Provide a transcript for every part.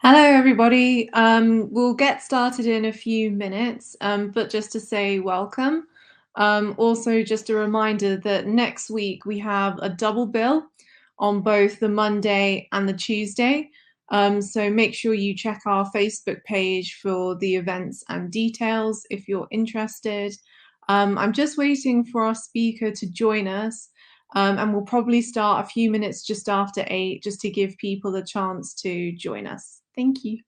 Hello, everybody. We'll get started in a few minutes, but just to say welcome. Also, just a reminder that next week we have a double bill on both the Monday and the Tuesday. So make sure you check our Facebook page for the events and details if you're interested. I'm just waiting for our speaker to join us. And we'll probably start a few minutes just after 8, just to give people a chance to join us. Thank you.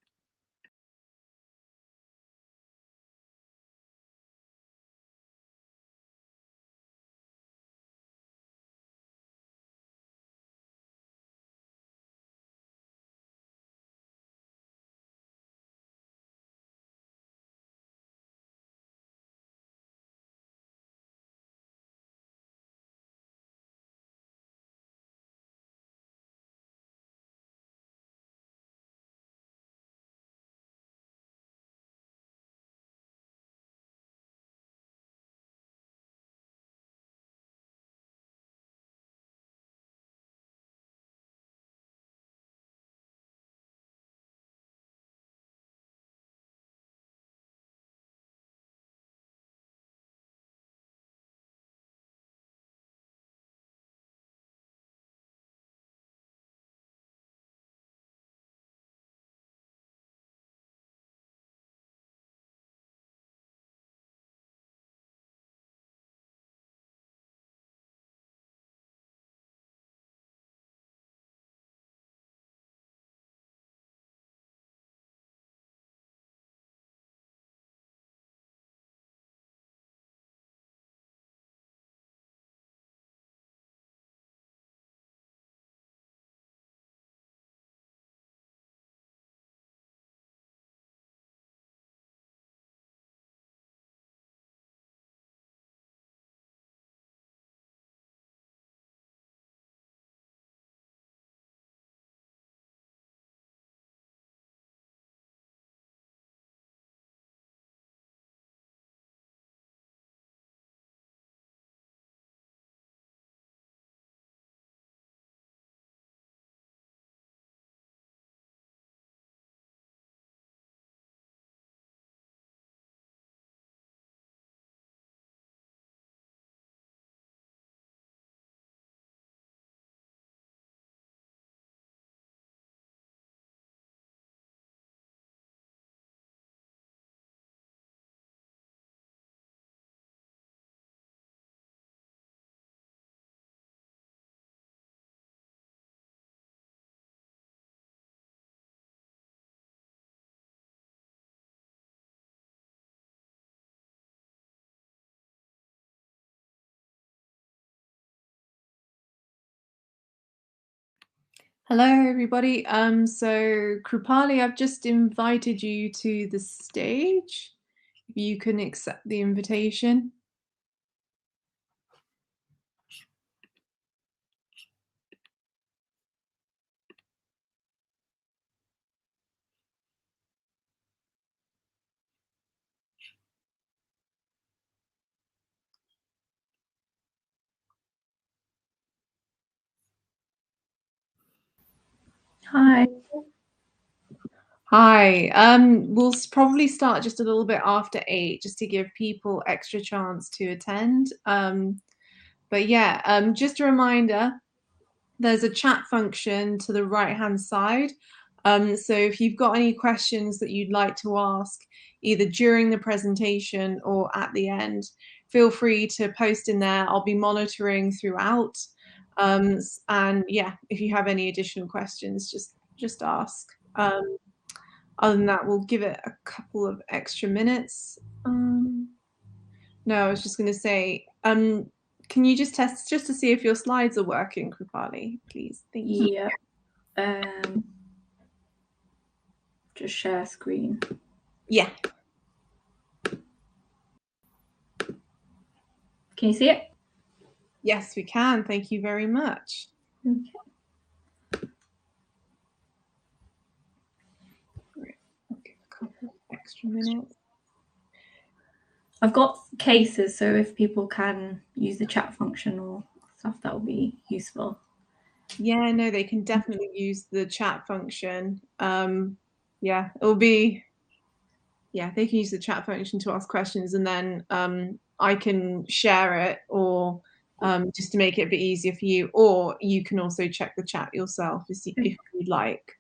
Hello, everybody. So Krupali, I've just invited you to the stage. If you can accept the invitation. Hi. Hi. We'll probably start just a little bit after 8, just to give people extra chance to attend. But yeah, just a reminder, there's a chat function to the right-hand side. So if you've got any questions that you'd like to ask, either during the presentation or at the end, feel free to post in there. I'll be monitoring throughout. And yeah, if you have any additional questions, just ask. Other than that, we'll give it a couple of extra minutes. No, I was just going to say, can you just test just to see if your slides are working, Krupali, please? Thank you. Yeah. Just share screen. Yeah. Can you see it? Yes, we can. Thank you very much. Okay. Great. I'll give a couple of extra minutes. I've got cases, so if people can use the chat function or stuff, that will be useful. Yeah, no, they can definitely use the chat function. yeah, it'll be, yeah, they can use the chat function to ask questions, and then I can share it, or just to make it a bit easier for you, or you can also check the chat yourself if you'd like.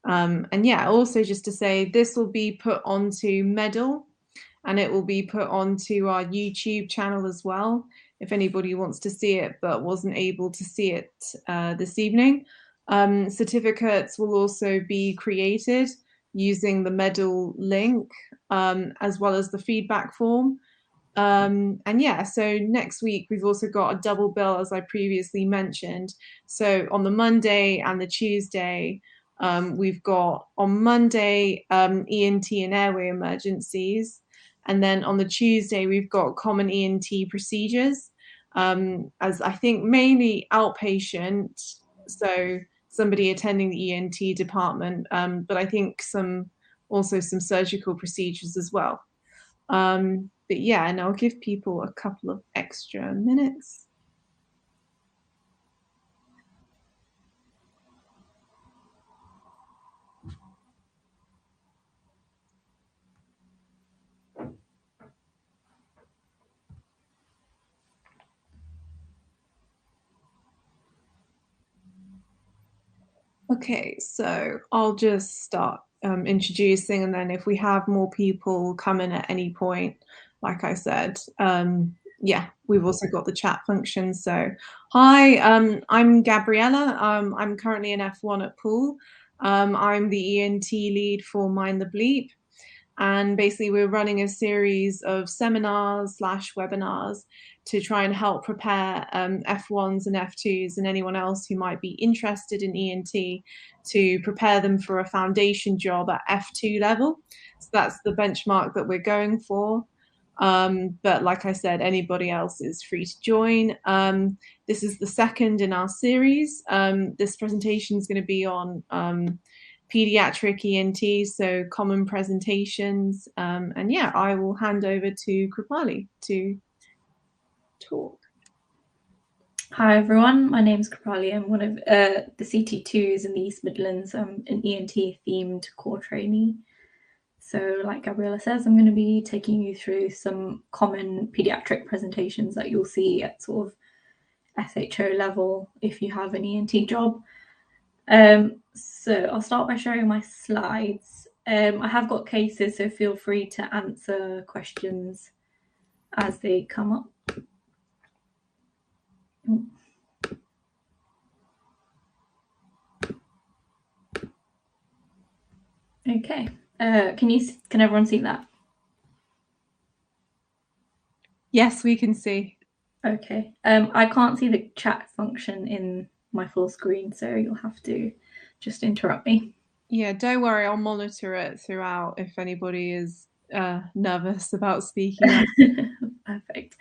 And yeah, also just to say, this will be put onto Medal, and it will be put onto our YouTube channel as well, if anybody wants to see it but wasn't able to see it this evening. Certificates will also be created using the Medal link, as well as the feedback form. And yeah, so next week we've also got a double bill, as I previously mentioned. So on the Monday and the Tuesday, we've got on Monday ENT and airway emergencies, and then on the Tuesday we've got common ENT procedures, as I think mainly outpatient, so somebody attending the ENT department, but I think also some surgical procedures as well. But yeah, and I'll give people a couple of extra minutes. Okay, so I'll just start introducing, and then if we have more people come in at any point, like I said, yeah, we've also got the chat function. So hi, I'm Gabriella. I'm currently an F1 at Poole. I'm the ENT lead for Mind the Bleep. And basically, we're running a series of seminars / webinars to try and help prepare F1s and F2s and anyone else who might be interested in ENT to prepare them for a foundation job at F2 level. So that's the benchmark that we're going for. But like I said, anybody else is free to join. This is the second in our series. This presentation is going to be on Paediatric ENT, so common presentations. And yeah, I will hand over to Kripali to talk. Hi everyone, my name is Kripali. I'm one of the CT2s in the East Midlands. I'm an ENT themed core trainee. So like Gabriella says, I'm going to be taking you through some common paediatric presentations that you'll see at sort of SHO level if you have an ENT job. So I'll start by showing my slides. I have got cases, so feel free to answer questions as they come up. Okay, can everyone see that? Yes, we can see. Okay, I can't see the chat function in my full screen, so you'll have to just interrupt me. Yeah, don't worry, I'll monitor it throughout if anybody is nervous about speaking up. Perfect.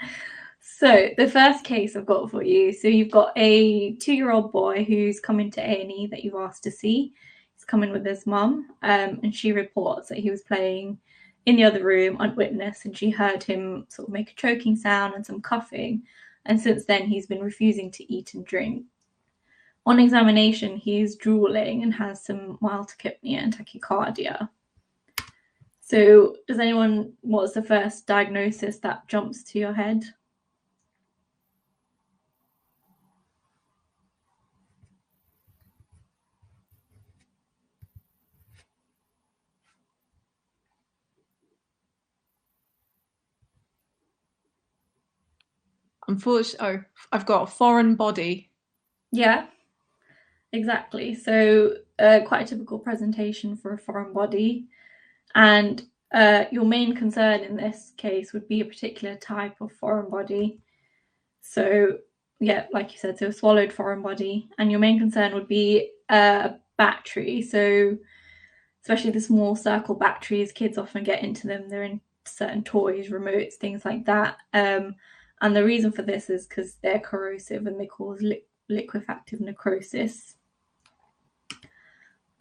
So the first case I've got for you, so you've got a 2-year-old boy who's coming to A&E that you've asked to see. He's coming with his mum, and she reports that he was playing in the other room unwitnessed, and she heard him sort of make a choking sound and some coughing, and since then he's been refusing to eat and drink. On examination, he is drooling and has some mild tachypnea and tachycardia. So what's the first diagnosis that jumps to your head? Unfortunately, I've got a foreign body. Yeah, exactly. So quite a typical presentation for a foreign body. And your main concern in this case would be a particular type of foreign body. So yeah, like you said, so a swallowed foreign body. And your main concern would be a battery. So especially the small circle batteries, kids often get into them. They're in certain toys, remotes, things like that. And the reason for this is because they're corrosive and they cause liquefactive necrosis.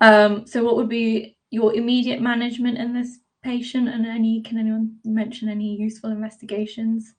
So what would be your immediate management in this patient, and can anyone mention any useful investigations?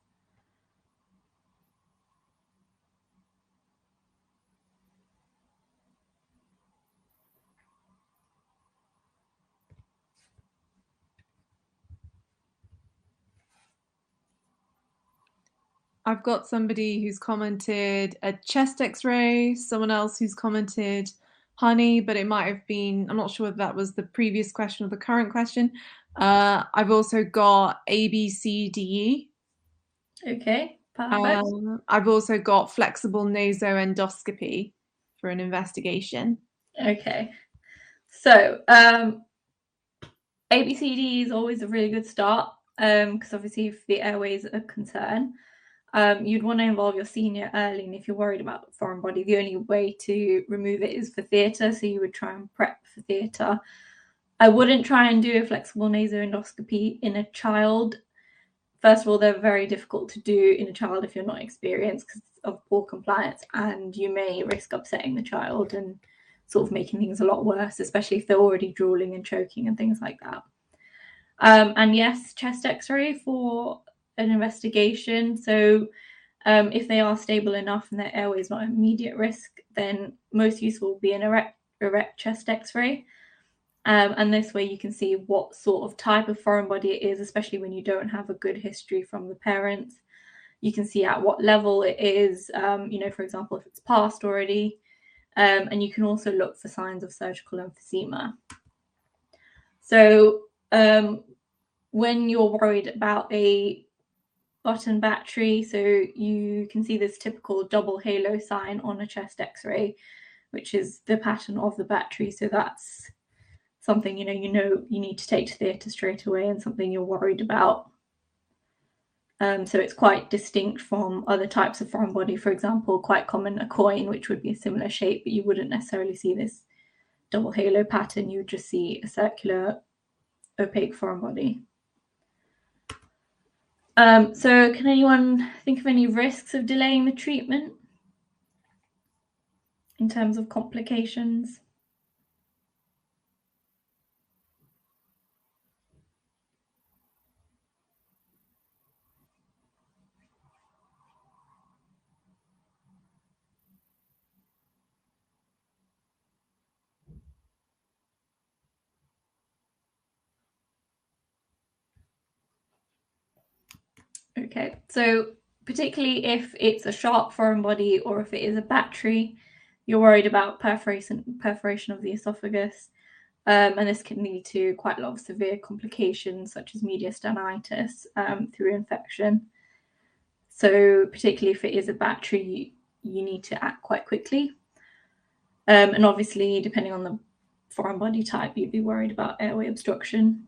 I've got somebody who's commented a chest x-ray, someone else who's commented honey, but it might have been, I'm not sure whether that was the previous question or the current question. I've also got A, B, C, D, E. Okay, perfect. I've also got flexible nasoendoscopy for an investigation. Okay, so ABCD is always a really good start because obviously if the airways are a concern, you'd want to involve your senior early, and if you're worried about foreign body, the only way to remove it is for theatre, so you would try and prep for theatre. I wouldn't try and do a flexible nasoendoscopy in a child. First of all, they're very difficult to do in a child if you're not experienced because of poor compliance, and you may risk upsetting the child and sort of making things a lot worse, especially if they're already drooling and choking and things like that. And yes, chest x-ray for an investigation. So if they are stable enough and their airway is not an immediate risk, then most useful will be an erect chest x-ray. And this way you can see what sort of type of foreign body it is, especially when you don't have a good history from the parents. You can see at what level it is, for example, if it's passed already. And you can also look for signs of surgical emphysema. So when you're worried about a button battery, so you can see this typical double halo sign on a chest x-ray, which is the pattern of the battery. So that's something you need to take to theatre straight away and something you're worried about. So it's quite distinct from other types of foreign body. For example, quite common a coin, which would be a similar shape, but you wouldn't necessarily see this double halo pattern. You would just see a circular opaque foreign body. So can anyone think of any risks of delaying the treatment in terms of complications? Okay, so particularly if it's a sharp foreign body or if it is a battery, you're worried about perforation of the esophagus, and this can lead to quite a lot of severe complications such as mediastinitis through infection. So particularly if it is a battery, you need to act quite quickly. And obviously, depending on the foreign body type, you'd be worried about airway obstruction.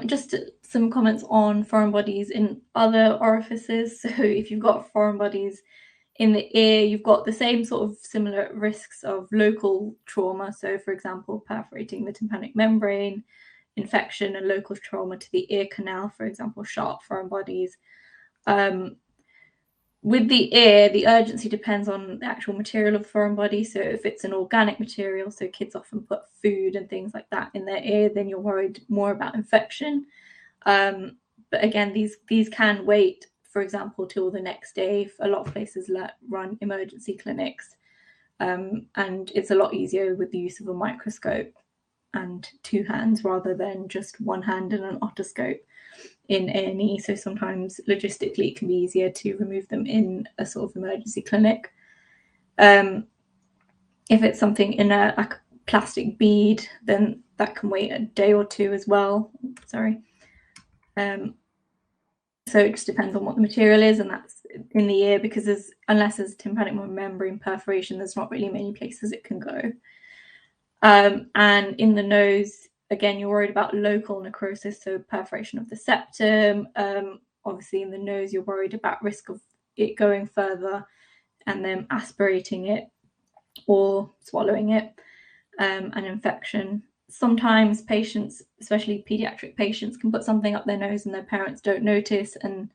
Just some comments on foreign bodies in other orifices. So if you've got foreign bodies in the ear, you've got the same sort of similar risks of local trauma. So for example, perforating the tympanic membrane, infection and local trauma to the ear canal, for example, sharp foreign bodies. With the ear, the urgency depends on the actual material of the foreign body. So if it's an organic material, so kids often put food and things like that in their ear, then you're worried more about infection. But again, these can wait, for example, till the next day. A lot of places run emergency clinics, and it's a lot easier with the use of a microscope and two hands rather than just one hand and an otoscope in A&E. So sometimes logistically it can be easier to remove them in a sort of emergency clinic. If it's something in a plastic bead, then that can wait a day or two as well. Sorry. So it just depends on what the material is, and that's in the ear, because unless there's tympanic membrane perforation, there's not really many places it can go. And in the nose, again, you're worried about local necrosis, so perforation of the septum. Obviously, in the nose, you're worried about risk of it going further and then aspirating it or swallowing it, and infection. Sometimes patients, especially pediatric patients, can put something up their nose and their parents don't notice, and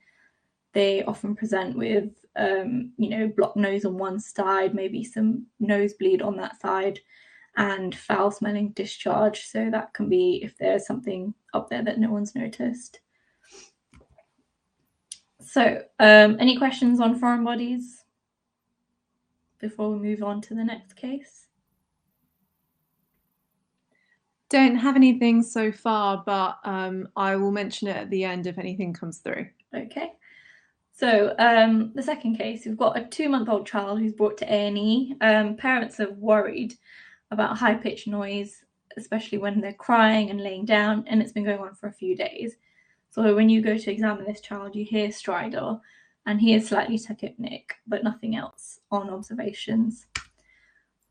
they often present with, blocked nose on one side, maybe some nosebleed on that side, and foul-smelling discharge. So that can be if there's something up there that no one's noticed. So any questions on foreign bodies before we move on to the next case? Don't have anything so far, but I will mention it at the end if anything comes through. Okay. So the second case, we've got a 2-month-old child who's brought to A&E. Parents are worried about high-pitched noise, especially when they're crying and laying down, and it's been going on for a few days. So when you go to examine this child, you hear stridor, and he is slightly tachypnic, but nothing else on observations.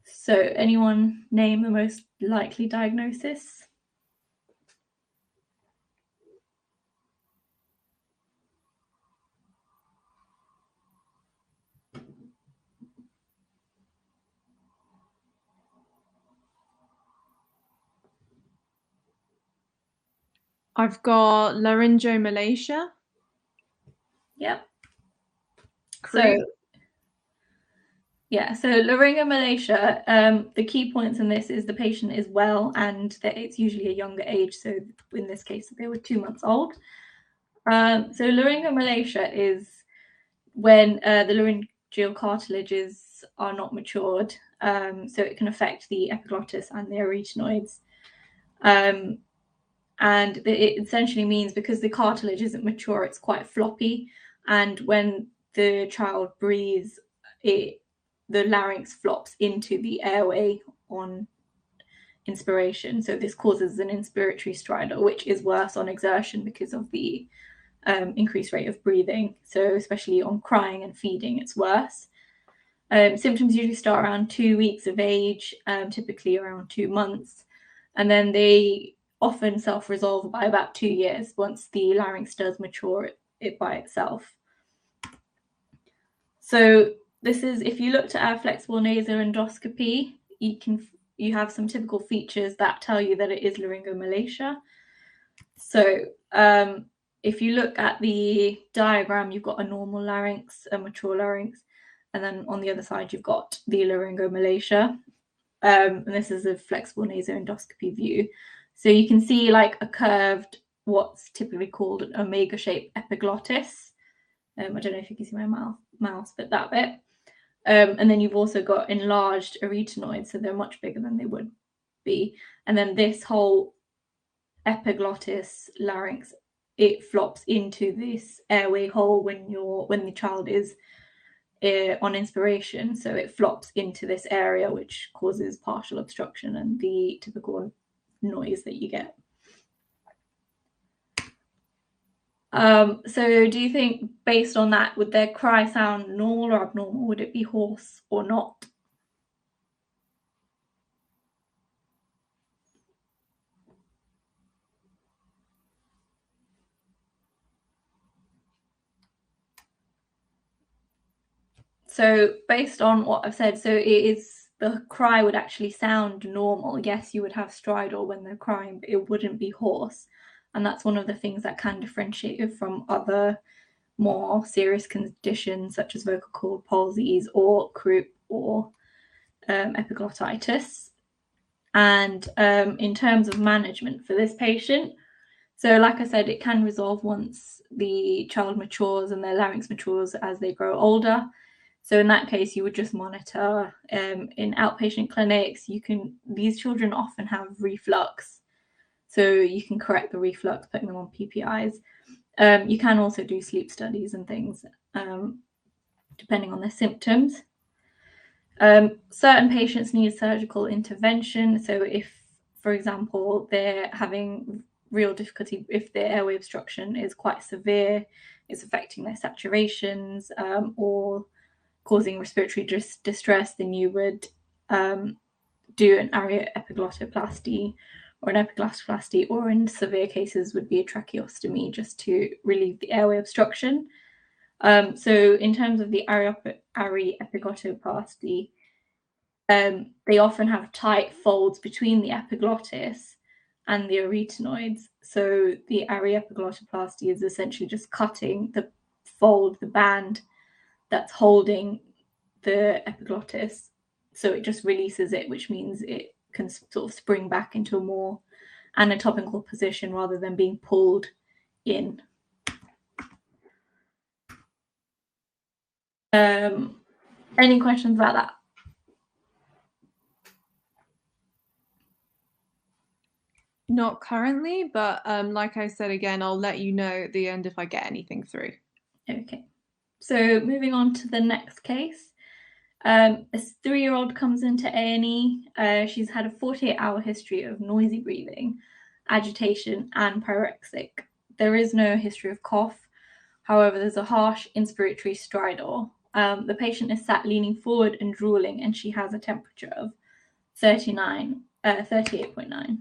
So anyone name the most likely diagnosis? I've got laryngomalacia. Yep. Croup. So laryngomalacia, the key points in this is the patient is well and that it's usually a younger age. So in this case, they were 2 months old. So laryngomalacia is when the laryngeal cartilages are not matured. So it can affect the epiglottis and the arytenoids. And it essentially means because the cartilage isn't mature, it's quite floppy. And when the child breathes, the larynx flops into the airway on inspiration. So this causes an inspiratory stridor, which is worse on exertion because of the increased rate of breathing. So especially on crying and feeding, it's worse. Symptoms usually start around 2 weeks of age, typically around 2 months. And then they often self-resolve by about 2 years once the larynx does mature it by itself. So this is, if you looked at our flexible nasal endoscopy, you have some typical features that tell you that it is laryngomalacia. So if you look at the diagram, you've got a normal larynx, a mature larynx, and then on the other side, you've got the laryngomalacia. And this is a flexible nasal endoscopy view. So you can see like a curved, what's typically called an omega-shaped epiglottis. I don't know if you can see my mouse, but that bit. And then you've also got enlarged arytenoids, so they're much bigger than they would be. And then this whole epiglottis larynx, it flops into this airway hole when the child is on inspiration. So it flops into this area, which causes partial obstruction and the typical noise that you get. So do you think, based on that, would their cry sound normal or abnormal? Would it be hoarse or not? So based on what I've said, so the cry would actually sound normal. Yes, you would have stridor when they're crying, but it wouldn't be hoarse. And that's one of the things that can differentiate it from other more serious conditions such as vocal cord palsies or croup or epiglottitis. And in terms of management for this patient, so like I said, it can resolve once the child matures and their larynx matures as they grow older. So in that case, you would just monitor in outpatient clinics. These children often have reflux, so you can correct the reflux, putting them on PPIs. You can also do sleep studies and things, depending on their symptoms. Certain patients need surgical intervention. So if, for example, they're having real difficulty, if their airway obstruction is quite severe, it's affecting their saturations, or causing respiratory distress, then you would do an arioepiglottoplasty or an epiglotoplasty, or in severe cases would be a tracheostomy just to relieve the airway obstruction. So in terms of the arioepiglottoplasty, they often have tight folds between the epiglottis and the arytenoids. So the arioepiglottoplasty is essentially just cutting the fold, the band that's holding the epiglottis. So it just releases it, which means it can sort of spring back into a more anatomical position rather than being pulled in. Any questions about that? Not currently, but like I said again, I'll let you know at the end if I get anything through. Okay. So moving on to the next case. A 3-year-old comes into A&E. She's had a 48-hour history of noisy breathing, agitation, and pyrexic. There is no history of cough. However, there's a harsh inspiratory stridor. The patient is sat leaning forward and drooling, and she has a temperature of 38.9.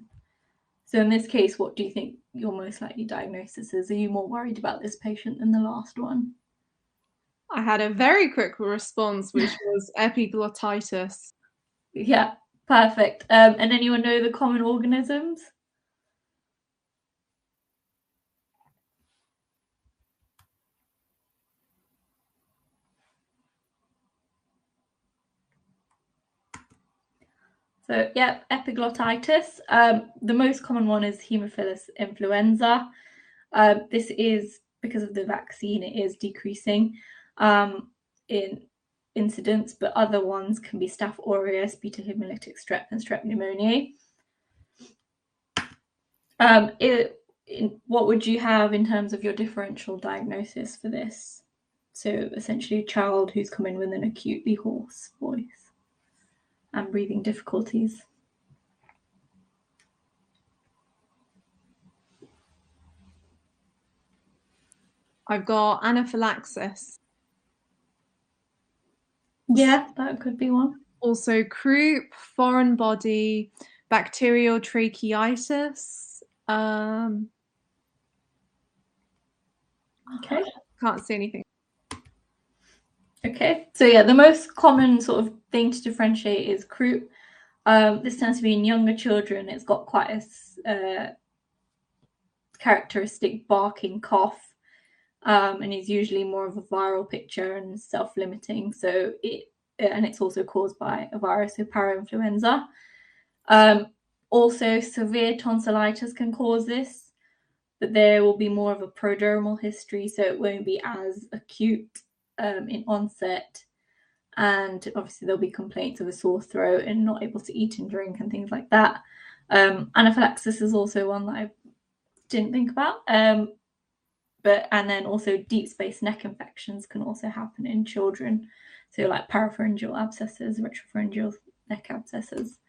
So in this case, what do you think your most likely diagnosis is? Are you more worried about this patient than the last one? I had a very quick response, which was epiglottitis. Yeah, perfect. And anyone know the common organisms? So, yeah, epiglottitis. The most common one is Haemophilus influenza. This is because of the vaccine, it is decreasing in incidence, but other ones can be Staph aureus, beta hemolytic strep, and strep pneumoniae. What would you have in terms of your differential diagnosis for this? So essentially a child who's come in with an acutely hoarse voice and breathing difficulties. I've got anaphylaxis. Yeah, that could be one. Also croup, foreign body, bacterial tracheitis. Okay. Can't see anything. Okay, so yeah, the most common sort of thing to differentiate is croup. This tends to be in younger children. It's got quite a characteristic barking cough, and is usually more of a viral picture and self-limiting. So it's also caused by a virus, so parainfluenza. Also, severe tonsillitis can cause this, but there will be more of a prodromal history, so it won't be as acute in onset. And obviously there'll be complaints of a sore throat and not able to eat and drink and things like that. Anaphylaxis is also one that I didn't think about. And then also deep space neck infections can also happen in children. So like parapharyngeal abscesses, retropharyngeal neck abscesses.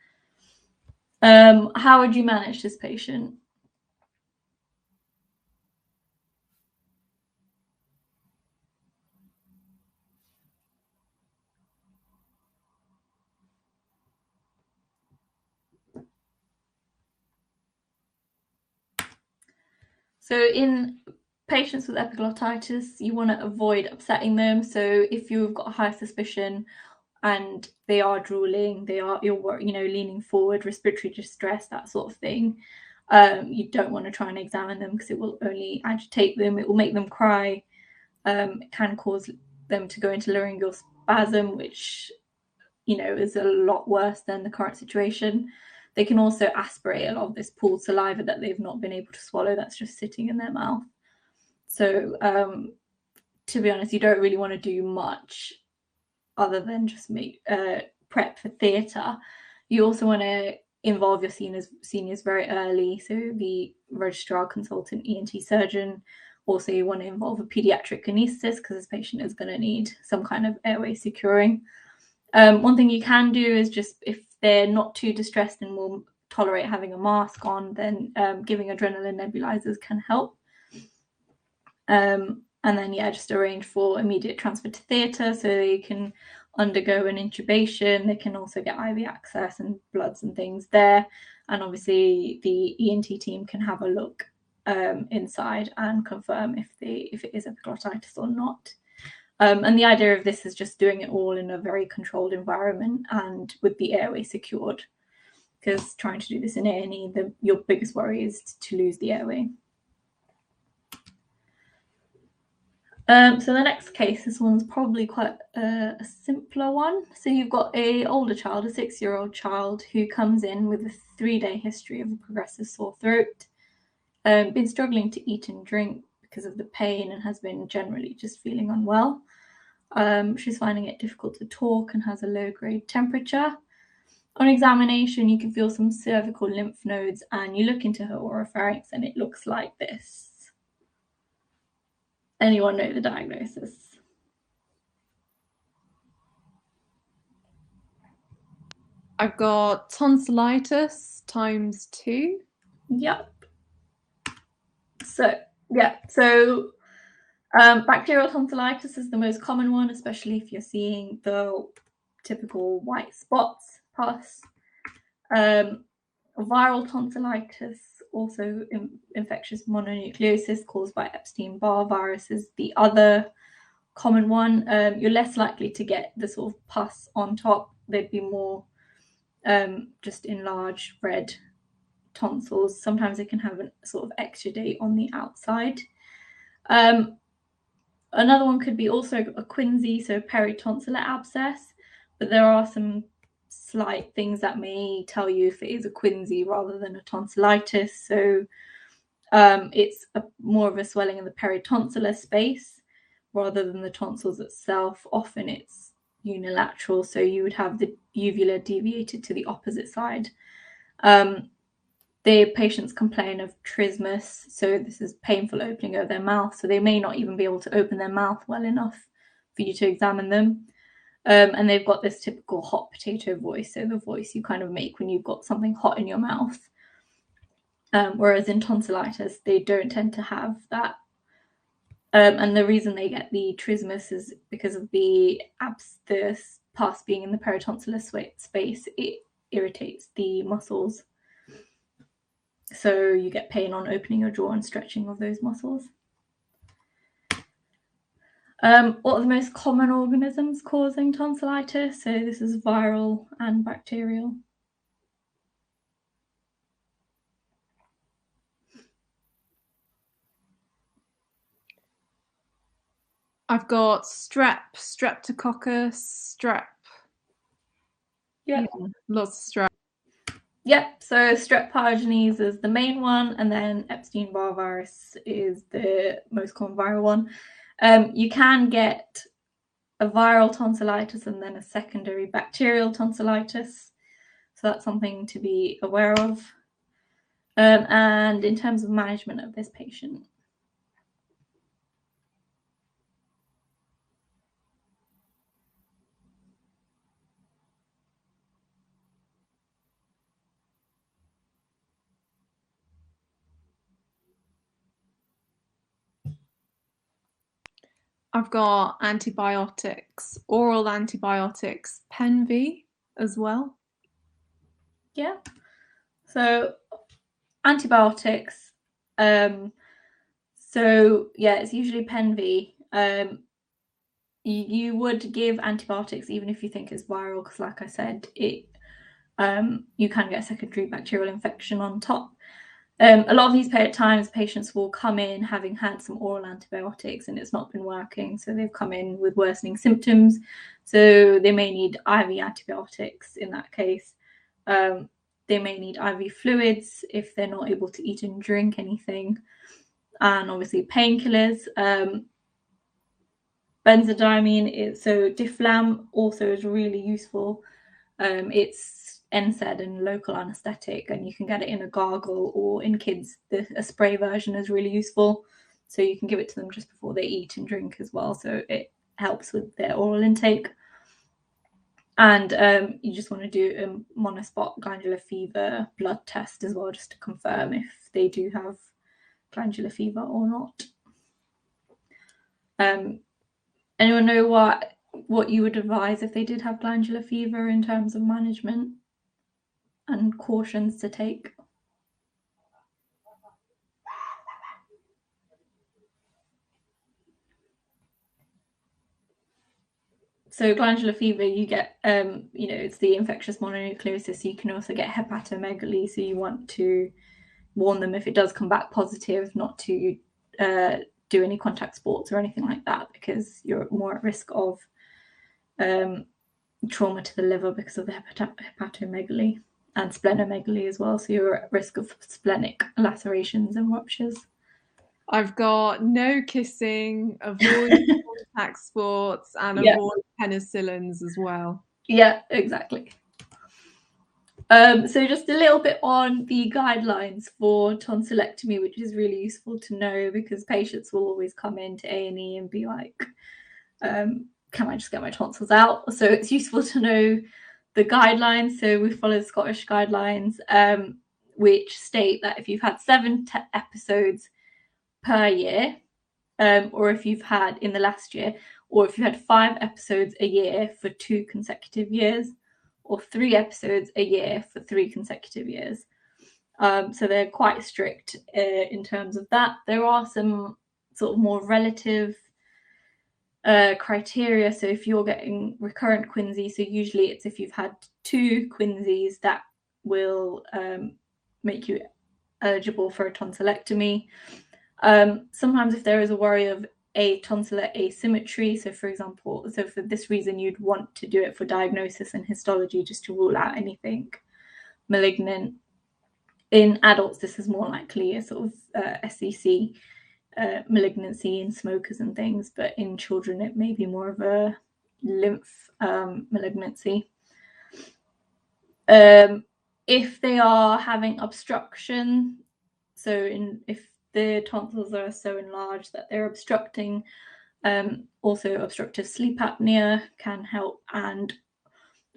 How would you manage this patient? So in patients with epiglottitis, you want to avoid upsetting them. So if you've got a high suspicion and they are drooling, you're leaning forward, respiratory distress, that sort of thing, you don't want to try and examine them because it will only agitate them. It will make them cry. It can cause them to go into laryngeal spasm, which is a lot worse than the current situation. They can also aspirate a lot of this pooled saliva that they've not been able to swallow that's just sitting in their mouth. So to be honest, you don't really want to do much other than just prep for theatre. You also want to involve your seniors very early, so the registrar, consultant, ENT surgeon. Also, you want to involve a paediatric anaesthetist because this patient is going to need some kind of airway securing. One thing you can do is just, if they're not too distressed and will tolerate having a mask on, then giving adrenaline nebulizers can help. And then, just arrange for immediate transfer to theatre so they can undergo an intubation. They can also get IV access and bloods and things there. And obviously, the ENT team can have a look inside and confirm if it is epiglottitis or not. And the idea of this is just doing it all in a very controlled environment and with the airway secured, because trying to do this in A&E, your biggest worry is to lose the airway. So the next case, this one's probably quite a simpler one. So you've got an older child, a 6-year-old child, who comes in with a 3-day history of a progressive sore throat, been struggling to eat and drink because of the pain and has been generally just feeling unwell. She's finding it difficult to talk and has a low-grade temperature. On examination, you can feel some cervical lymph nodes, and you look into her oropharynx and it looks like this. Anyone know the diagnosis? I've got tonsillitis ×2. Yep. So bacterial tonsillitis is the most common one, especially if you're seeing the typical white spots, pus. Viral tonsillitis, also infectious mononucleosis caused by Epstein-Barr virus, is the other common one. You're less likely to get the sort of pus on top. They'd be more just enlarged red tonsils. Sometimes they can have a sort of exudate on the outside. Another one could be also a quinsy, so peritonsillar abscess, but there are some slight things that may tell you if it is a quinsy rather than a tonsillitis. So it's more of a swelling in the peritonsillar space rather than the tonsils itself. Often it's unilateral, so you would have the uvula deviated to the opposite side. The patients complain of trismus, so this is painful opening of their mouth, so they may not even be able to open their mouth well enough for you to examine them. And they've got this typical hot potato voice, so the voice you kind of make when you've got something hot in your mouth. Whereas in tonsillitis, they don't tend to have that. And the reason they get the trismus is because of the pus being in the peritonsillar space. It irritates the muscles. So you get pain on opening your jaw and stretching of those muscles. What are the most common organisms causing tonsillitis? So this is viral and bacterial. I've got strep, streptococcus, strep. Yeah, lots of strep. Yep, so strep pyogenes is the main one, and then Epstein-Barr virus is the most common viral one. You can get a viral tonsillitis and then a secondary bacterial tonsillitis. So that's something to be aware of. And in terms of management of this patient, I've got antibiotics, oral antibiotics, Pen-V as well. Yeah. So antibiotics. So yeah, it's usually Pen-V. You would give antibiotics even if you think it's viral, because like I said, you can get a secondary bacterial infection on top. A lot of these times patients will come in having had some oral antibiotics and it's not been working, so they've come in with worsening symptoms, so they may need IV antibiotics in that case. They may need IV fluids if they're not able to eat and drink anything, and obviously painkillers. Benzodiazepine, so Difflam also is really useful. It's NSAID and local anesthetic, and you can get it in a gargle, or in kids, a spray version is really useful. So you can give it to them just before they eat and drink as well. So it helps with their oral intake. And you just want to do a monospot glandular fever blood test as well, just to confirm if they do have glandular fever or not. Anyone know what you would advise if they did have glandular fever in terms of management and cautions to take? So glandular fever, you get, it's the infectious mononucleosis. So you can also get hepatomegaly. So you want to warn them if it does come back positive, not to do any contact sports or anything like that, because you're more at risk of trauma to the liver because of the hepatomegaly and splenomegaly as well. So you're at risk of splenic lacerations and ruptures. I've got no kissing, avoid contact sports, and avoid penicillins as well. Yeah, exactly. So just a little bit on the guidelines for tonsillectomy, which is really useful to know, because patients will always come into A&E and be like, can I just get my tonsils out? So it's useful to know the guidelines. So we follow the Scottish guidelines, which state that if you've had 7 episodes per year, or if you've had in the last year, or if you had 5 episodes a year for 2 consecutive years, or 3 episodes a year for 3 consecutive years. So they're quite strict in terms of that. There are some sort of more relative criteria. So if you're getting recurrent quinsy, so usually it's if you've had 2 quinsies, that will make you eligible for a tonsillectomy. Sometimes if there is a worry of a tonsillar asymmetry, so for example, so for this reason you'd want to do it for diagnosis and histology, just to rule out anything malignant. In adults, this is more likely a sort of SCC malignancy in smokers and things, but in children it may be more of a lymph malignancy. If they are having obstruction, so if the tonsils are so enlarged that they're obstructing, also obstructive sleep apnea can help. And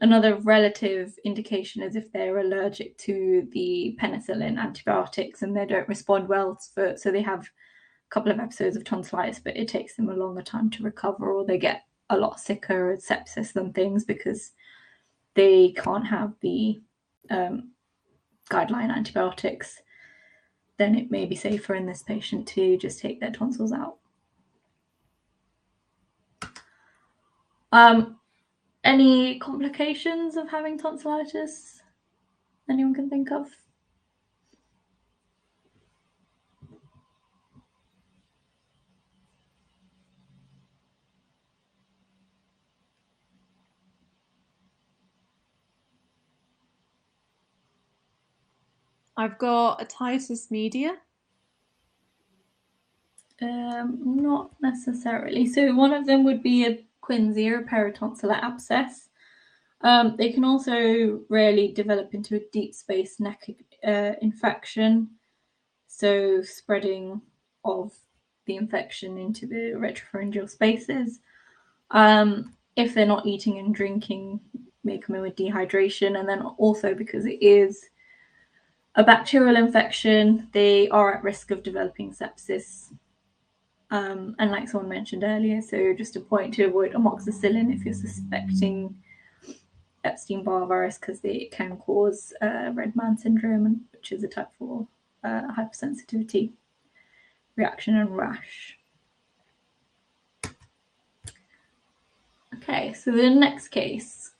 another relative indication is if they're allergic to the penicillin antibiotics and they don't respond well, so they have a couple of episodes of tonsillitis, but it takes them a longer time to recover, or they get a lot sicker, sepsis and things, because they can't have the guideline antibiotics, then it may be safer in this patient to just take their tonsils out. Any complications of having tonsillitis anyone can think of? I've got otitis media. Not necessarily. So one of them would be a quinsy or a peritonsillar abscess. They can also rarely develop into a deep space neck infection, so spreading of the infection into the retropharyngeal spaces. If they're not eating and drinking, may come in with dehydration, and then also because it is a bacterial infection, they are at risk of developing sepsis. And like someone mentioned earlier, so just a point to avoid amoxicillin if you're suspecting Epstein-Barr virus, because it can cause red man syndrome, which is a type 4 hypersensitivity reaction and rash. Okay, so the next case,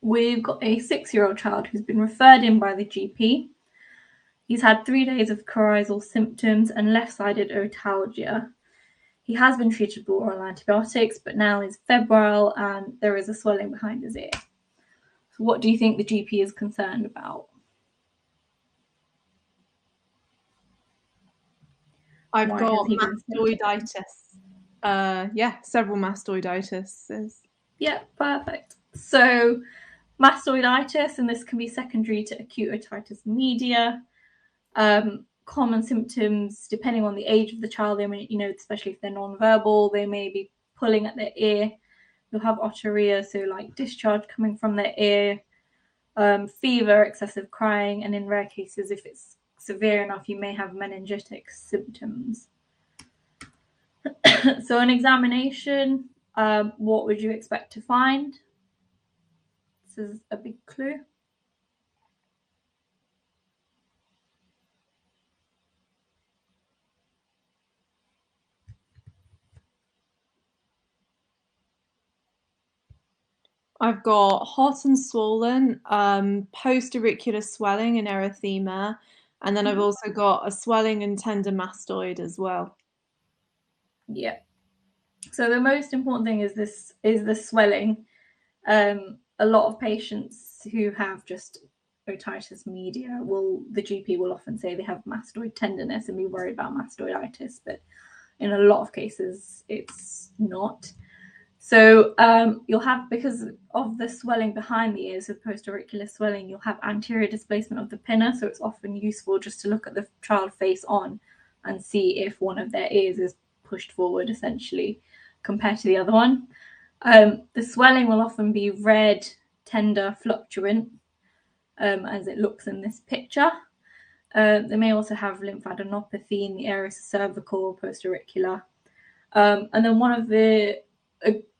we've got a 6-year-old child who's been referred in by the GP. He's had 3 days of coryzal symptoms and left-sided otalgia. He has been treated with oral antibiotics, but now is febrile and there is a swelling behind his ear. So what do you think the GP is concerned about? I've got mastoiditis. Several mastoiditis. Yeah, perfect. So mastoiditis, and this can be secondary to acute otitis media. Common symptoms, depending on the age of the child, they may, especially if they're non-verbal, they may be pulling at their ear. You'll have otorrhea, so like discharge coming from their ear, fever, excessive crying, and in rare cases, if it's severe enough, you may have meningitic symptoms. So an examination, what would you expect to find? This is a big clue. I've got hot and swollen, post-auricular swelling and erythema, and then I've also got a swelling and tender mastoid as well. Yeah. So the most important thing is the swelling. A lot of patients who have just otitis media the GP will often say they have mastoid tenderness and be worried about mastoiditis, but in a lot of cases it's not. So you'll have, because of the swelling behind the ears, of post-auricular swelling, you'll have anterior displacement of the pinna. So it's often useful just to look at the child face on and see if one of their ears is pushed forward, essentially, compared to the other one. The swelling will often be red, tender, fluctuant, as it looks in this picture. They may also have lymphadenopathy in the areas of cervical, postauricular. And then one of a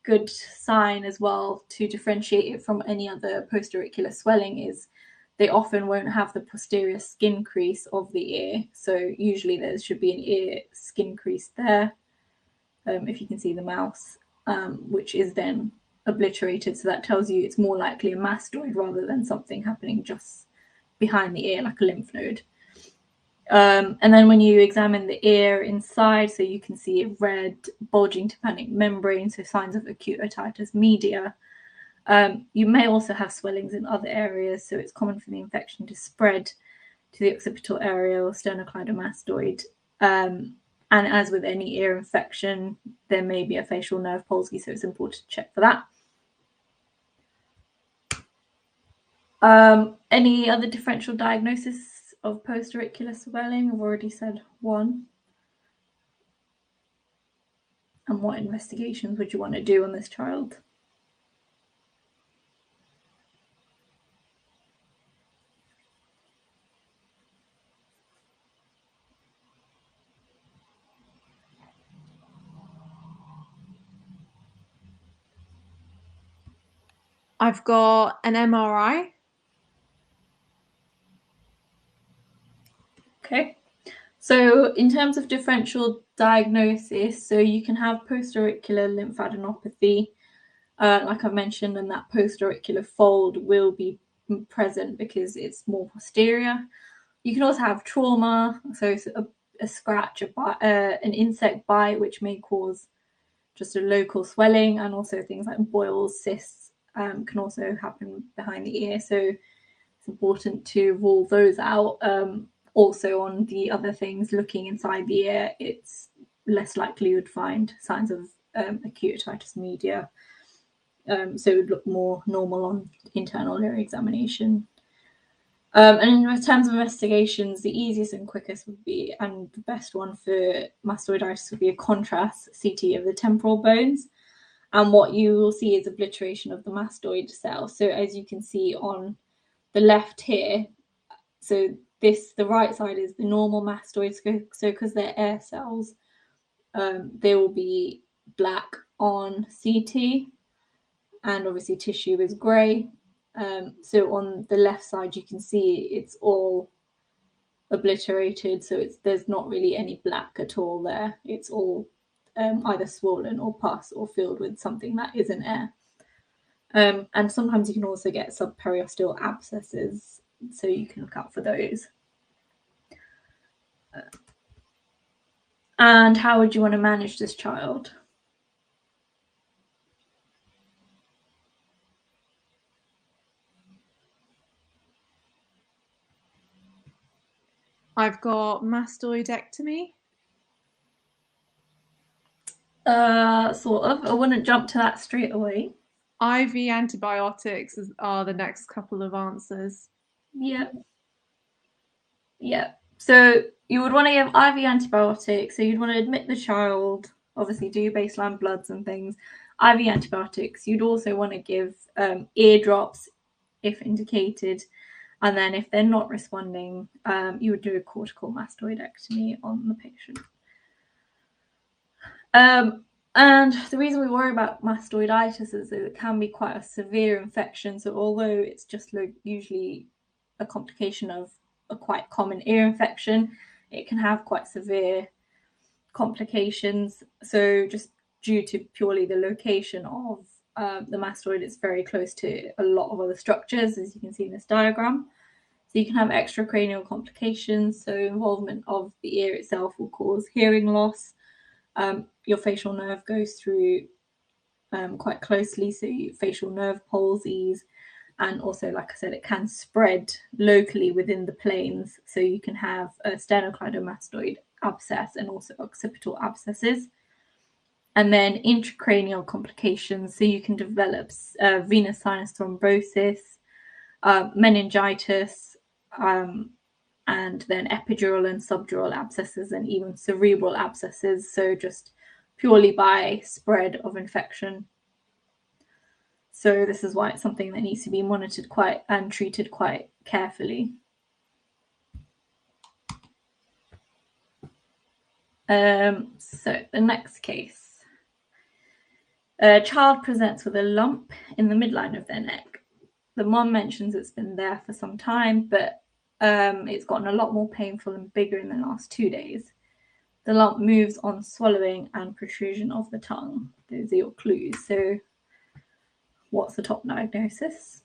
good sign as well to differentiate it from any other postauricular swelling is they often won't have the posterior skin crease of the ear. So usually there should be an ear skin crease there, if you can see the mouse, which is then obliterated. So that tells you it's more likely a mastoid rather than something happening just behind the ear, like a lymph node. And then when you examine the ear inside, so you can see a red bulging tympanic membrane, so signs of acute otitis media. You may also have swellings in other areas, so it's common for the infection to spread to the occipital area or sternocleidomastoid. And as with any ear infection, there may be a facial nerve palsy, so it's important to check for that. Any other differential diagnosis of postauricular swelling? I've already said one. And what investigations would you want to do on this child? I've got an MRI. Okay. So in terms of differential diagnosis, so you can have postauricular lymphadenopathy, like I mentioned, and that postauricular fold will be present because it's more posterior. You can also have trauma, so a scratch, an insect bite, which may cause just a local swelling, and also things like boils, cysts can also happen behind the ear. So it's important to rule those out. Also on the other things, looking inside the ear, it's less likely you would find signs of acute otitis media. So it would look more normal on internal ear examination. And in terms of investigations, the easiest and quickest would be, and the best one for mastoiditis would be a contrast CT of the temporal bones. And what you will see is obliteration of the mastoid cell. So as you can see on the left here, so the right side is the normal mastoid. So because they're air cells, they will be black on CT, and obviously tissue is grey. So on the left side, you can see it's all obliterated. So there's not really any black at all there. It's all either swollen or pus or filled with something that isn't air. And sometimes you can also get subperiosteal abscesses, so you can look out for those. And how would you want to manage this child? I've got mastoidectomy. Sort of. I wouldn't jump to that straight away. IV antibiotics are the next couple of answers. Yeah. So you would want to give IV antibiotics. So you'd want to admit the child, obviously do your baseline bloods and things. IV antibiotics. You'd also want to give ear drops if indicated. And then if they're not responding, you would do a cortical mastoidectomy on the patient. And the reason we worry about mastoiditis is that it can be quite a severe infection. So although it's just usually a complication of a quite common ear infection, it can have quite severe complications. So just due to purely the location of the mastoid, it's very close to a lot of other structures, as you can see in this diagram. So you can have extracranial complications. So involvement of the ear itself will cause hearing loss. Your facial nerve goes through quite closely, so facial nerve palsies, and also, like I said, it can spread locally within the planes. So you can have a sternocleidomastoid abscess and also occipital abscesses. And then intracranial complications, so you can develop venous sinus thrombosis, meningitis, and then epidural and subdural abscesses, and even cerebral abscesses, so just purely by spread of infection. So this is why it's something that needs to be monitored and treated quite carefully. So the next case. A child presents with a lump in the midline of their neck. The mom mentions it's been there for some time, but it's gotten a lot more painful and bigger in the last 2 days. The lump moves on swallowing and protrusion of the tongue. Those are your clues. So what's the top diagnosis?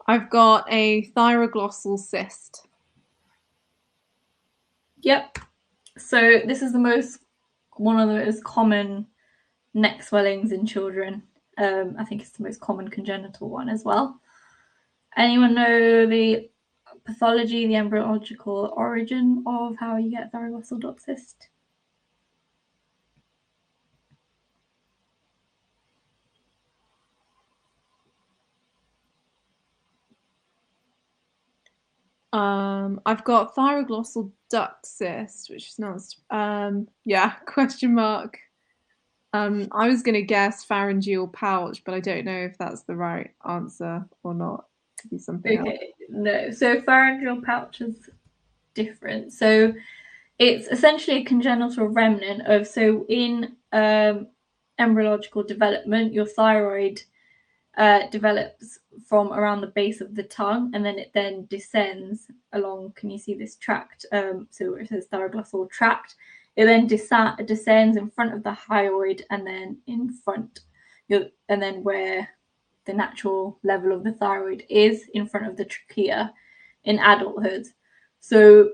I've got a thyroglossal cyst. Yep. So this is one of the most common neck swellings in children. I think it's the most common congenital one as well. Anyone know the pathology, the embryological origin of how you get thyroglossal duct cyst? I've got thyroglossal duct cyst, which is not, yeah, question mark. I was going to guess pharyngeal pouch, but I don't know if that's the right answer or not. It could be something else. No. So pharyngeal pouch is different. So it's essentially a congenital remnant of, so in embryological development, your thyroid develops from around the base of the tongue, and then it then descends along. Can you see this tract? So it says thyroglossal tract. It then descends in front of the hyoid, and then in front, and then where the natural level of the thyroid is, in front of the trachea in adulthood. So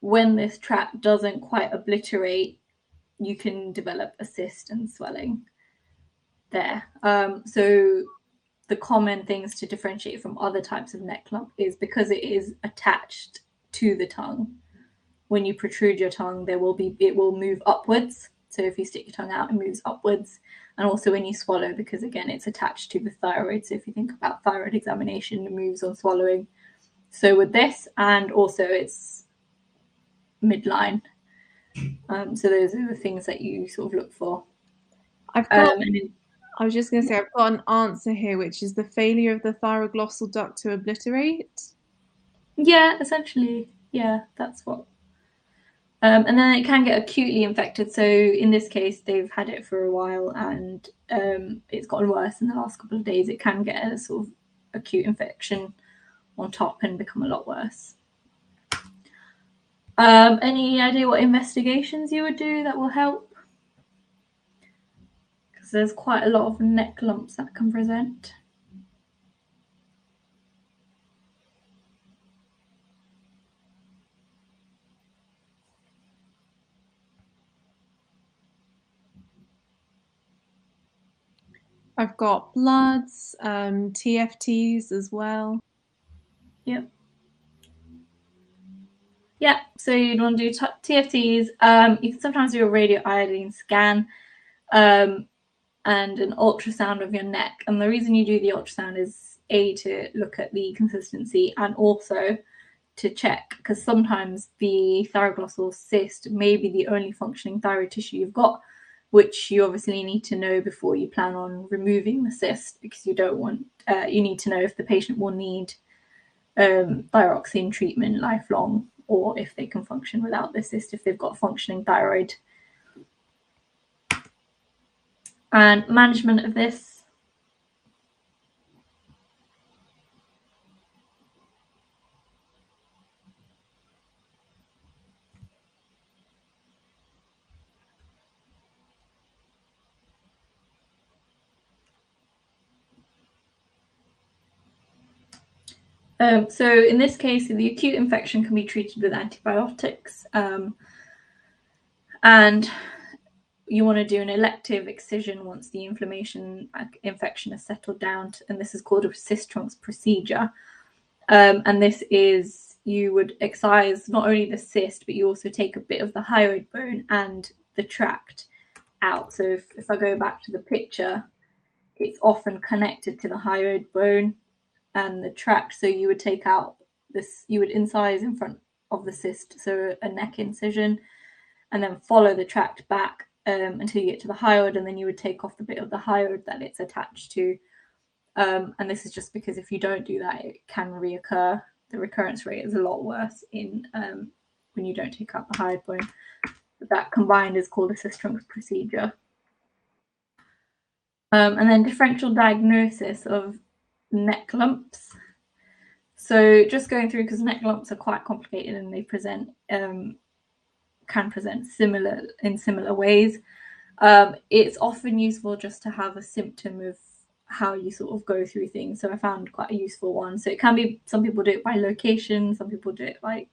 when this tract doesn't quite obliterate, you can develop a cyst and swelling there. So the common things to differentiate from other types of neck lump is because it is attached to the tongue. When you protrude your tongue, it will move upwards. So if you stick your tongue out, it moves upwards. And also when you swallow, because again, it's attached to the thyroid. So if you think about thyroid examination, it moves on swallowing. So with this, and also it's midline. So those are the things that you sort of look for. I was just going to say, I've got an answer here, which is the failure of the thyroglossal duct to obliterate. Yeah, essentially. Yeah, that's what. And then it can get acutely infected. So in this case, they've had it for a while and it's gotten worse in the last couple of days. It can get a sort of acute infection on top and become a lot worse. Any idea what investigations you would do that will help? Because there's quite a lot of neck lumps that can present. I've got bloods, TFTs as well. Yep. Yeah, so you'd want to do TFTs. You can sometimes do a radioiodine scan and an ultrasound of your neck. And the reason you do the ultrasound is to look at the consistency and also to check, because sometimes the thyroglossal cyst may be the only functioning thyroid tissue you've got, which you obviously need to know before you plan on removing the cyst, because you don't want, you need to know if the patient will need thyroxine treatment lifelong, or if they can function without the cyst, if they've got functioning thyroid. And management of this. So in this case, the acute infection can be treated with antibiotics, and you want to do an elective excision once the infection has settled down, and this is called a cyst trunks procedure. And this is, you would excise not only the cyst, but you also take a bit of the hyoid bone and the tract out. So if I go back to the picture, it's often connected to the hyoid bone and the tract. So you would take out this, you would incise in front of the cyst, so a neck incision, and then follow the tract back until you get to the hyoid, and then you would take off the bit of the hyoid that it's attached to. And this is just because if you don't do that, it can reoccur. The recurrence rate is a lot worse in when you don't take out the hyoid bone. But that combined is called a cyst-trunk procedure. And then differential diagnosis of neck lumps. So just going through, because neck lumps are quite complicated and they present can present in similar ways. It's often useful just to have a symptom of how you sort of go through things. So I found quite a useful one. So it can be, some people do it by location, some people do it like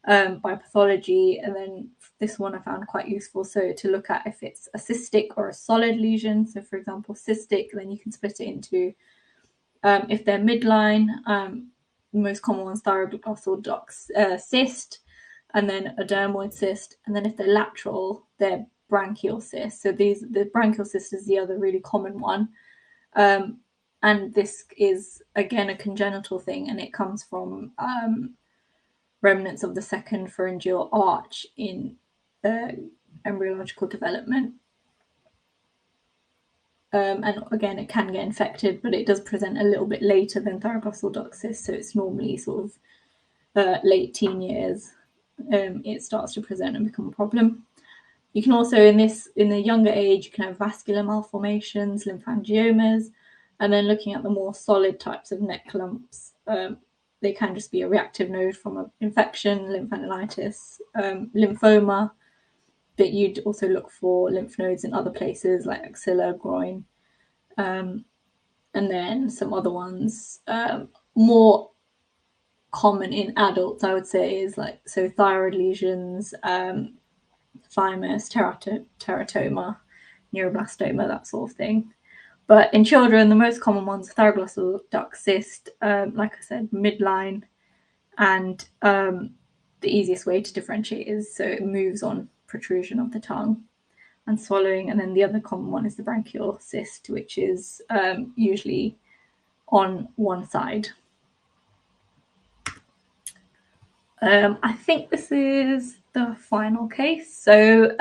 by pathology, and then this one I found quite useful. So to look at if it's a cystic or a solid lesion. So for example, cystic, then you can split it into if they're midline, the most common one's thyroglossal duct cyst, and then a dermoid cyst, and then if they're lateral, they're branchial cyst. So the branchial cyst is the other really common one. And this is again a congenital thing, and it comes from remnants of the second pharyngeal arch in embryological development. And again, it can get infected, but it does present a little bit later than thyroglossal duct cyst, so it's normally sort of late teen years. It starts to present and become a problem. You can also, in the younger age, you can have vascular malformations, lymphangiomas, and then looking at the more solid types of neck lumps, they can just be a reactive node from an infection, lymphadenolitis, lymphoma, but you'd also look for lymph nodes in other places like axilla, groin, and then some other ones. More common in adults, I would say, is like, so thyroid lesions, thymus, teratoma, neuroblastoma, that sort of thing. But in children, the most common ones are thyroglossal duct cyst, like I said, midline, and the easiest way to differentiate is so it moves on protrusion of the tongue and swallowing. And then the other common one is the branchial cyst, which is usually on one side. I think this is the final case. So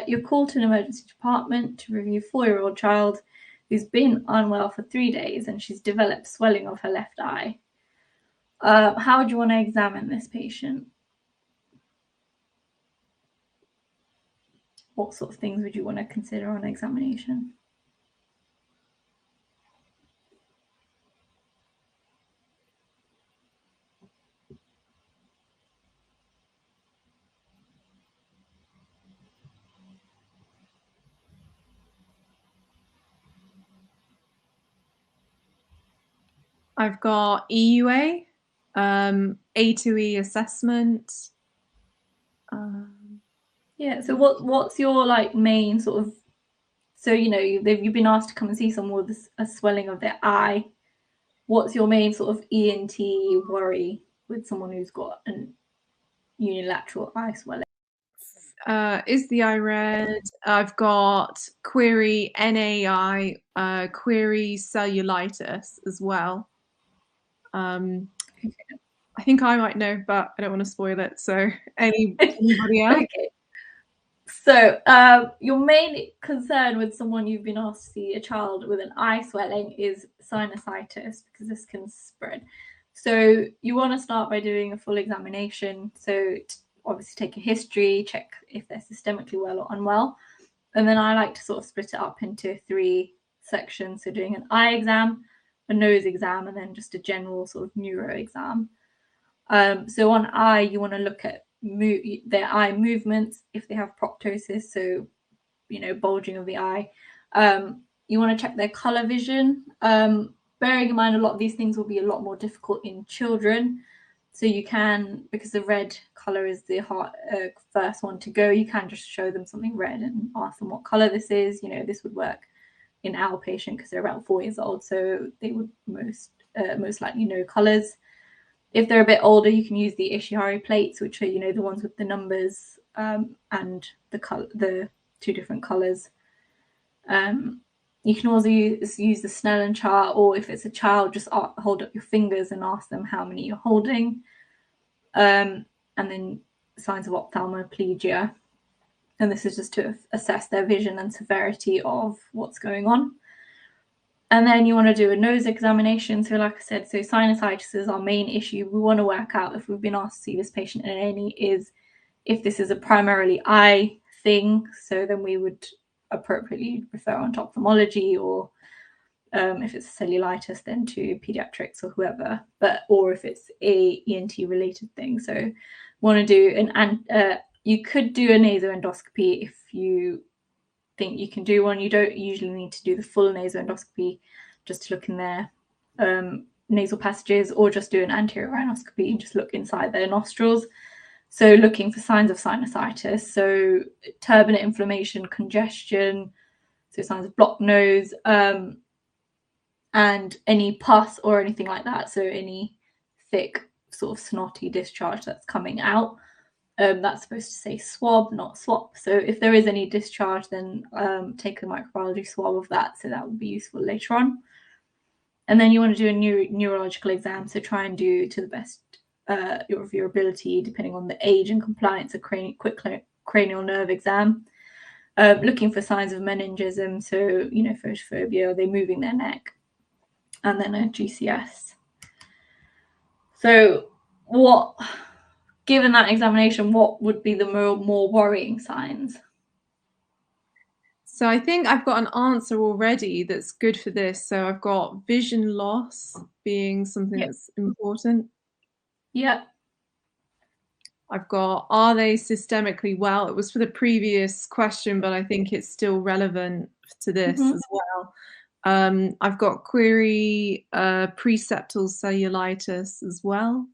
you're called to an emergency department to review a 4-year-old child who's been unwell for 3 days and she's developed swelling of her left eye. How would you want to examine this patient? What sort of things would you want to consider on examination? I've got EUA, A2E assessment. Yeah, so what's your like main sort of, so you know you've been asked to come and see someone with a swelling of their eye. What's your main sort of ENT worry with someone who's got an unilateral eye swelling? Is the eye red? I've got query NAI, query cellulitis as well. I think I might know, but I don't want to spoil it. So anybody else? Okay. So your main concern with someone you've been asked to see, a child with an eye swelling, is sinusitis, because this can spread. So you want to start by doing a full examination. So obviously take a history, check if they're systemically well or unwell. And then I like to sort of split it up into 3 sections. So doing an eye exam, a nose exam, and then just a general sort of neuro exam. So on eye, you want to look at their eye movements, if they have proptosis, so you know, bulging of the eye. You want to check their color vision. Bearing in mind a lot of these things will be a lot more difficult in children, so you can, because the red color is the first one to go, you can just show them something red and ask them what color this is. You know, this would work in our patient because they're about 4 years old, so they would most likely know colors. If they're a bit older, you can use the Ishihara plates, which are, you know, the ones with the numbers and the 2 different colors. You can also use the Snellen chart, or if it's a child, just hold up your fingers and ask them how many you're holding. And then signs of ophthalmoplegia. And this is just to assess their vision and severity of what's going on. And then you want to do a nose examination. So like I said, so sinusitis is our main issue. We want to work out, if we've been asked to see this patient in any, is if this is a primarily eye thing. So then we would appropriately refer on to ophthalmology, or if it's a cellulitis, then to pediatrics or whoever, or if it's a ENT related thing. So want to do you could do a nasoendoscopy if you think you can do one. You don't usually need to do the full nasoendoscopy, just to look in their nasal passages, or just do an anterior rhinoscopy and just look inside their nostrils. So looking for signs of sinusitis, so turbinate inflammation, congestion, so signs of blocked nose, and any pus or anything like that, so any thick sort of snotty discharge that's coming out. That's supposed to say swab, not swap. So if there is any discharge, then take a microbiology swab of that, so that would be useful later on. And then you want to do a neurological exam, so try and do, to the best of your ability, depending on the age and compliance, a quick cranial nerve exam, looking for signs of meningism, so, photophobia, are they moving their neck, and then a GCS. So given that examination, what would be the more worrying signs? So I think I've got an answer already that's good for this. So I've got vision loss being something that's important. Yeah. I've got, are they systemically well? It was for the previous question, but I think it's still relevant to this as well. I've got query preseptal cellulitis as well.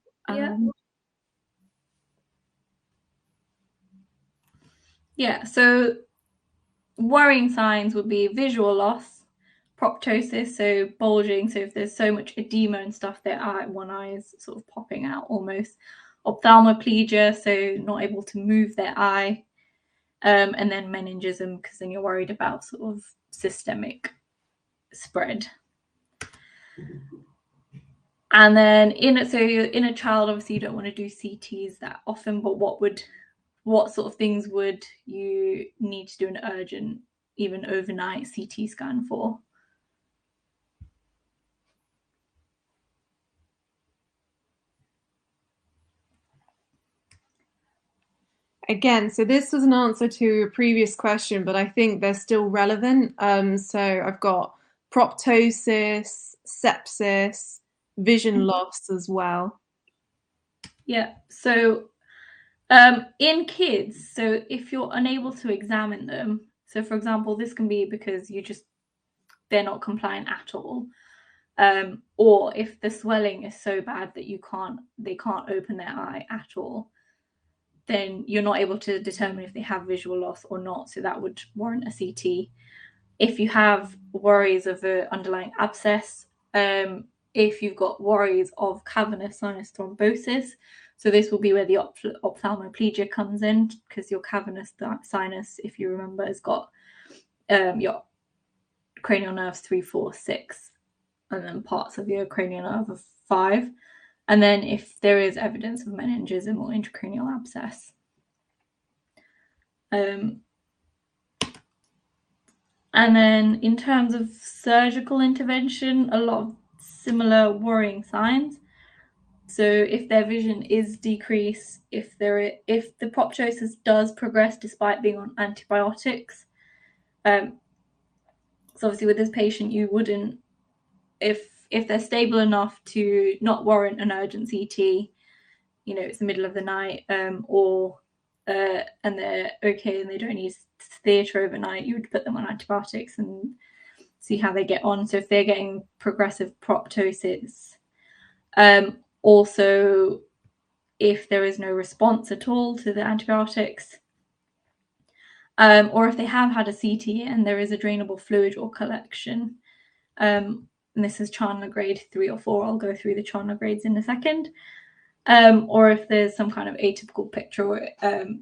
So worrying signs would be visual loss, proptosis, so bulging, so if there's so much edema and stuff, one eye is sort of popping out almost. Ophthalmoplegia, so not able to move their eye, and then meningism, because then you're worried about sort of systemic spread. And then in a child, obviously you don't want to do CTs that often, but what sort of things would you need to do an urgent, even overnight CT scan for? Again, so this was an answer to a previous question, but I think they're still relevant. So I've got proptosis, sepsis, vision loss as well. Yeah, so in kids, so if you're unable to examine them, so for example, this can be because they're not compliant at all, or if the swelling is so bad that they can't open their eye at all, then you're not able to determine if they have visual loss or not, so that would warrant a CT. If you have worries of an underlying abscess, if you've got worries of cavernous sinus thrombosis, so this will be where the ophthalmoplegia comes in, because your cavernous sinus, if you remember, has got your cranial nerves 3, 4, 6, and then parts of your cranial nerve of 5. And then if there is evidence of meningism or intracranial abscess. And then in terms of surgical intervention, a lot of similar worrying signs. So if their vision is decreased, if the proptosis does progress despite being on antibiotics, so obviously with this patient, you wouldn't, if they're stable enough to not warrant an urgent CT, it's the middle of the night, and they're okay and they don't need theatre overnight, you would put them on antibiotics and see how they get on. So if they're getting progressive proptosis, also if there is no response at all to the antibiotics, or if they have had a CT and there is a drainable fluid or collection, and this is Chandler grade 3 or 4, I'll go through the Chandler grades in a second, or if there's some kind of atypical picture or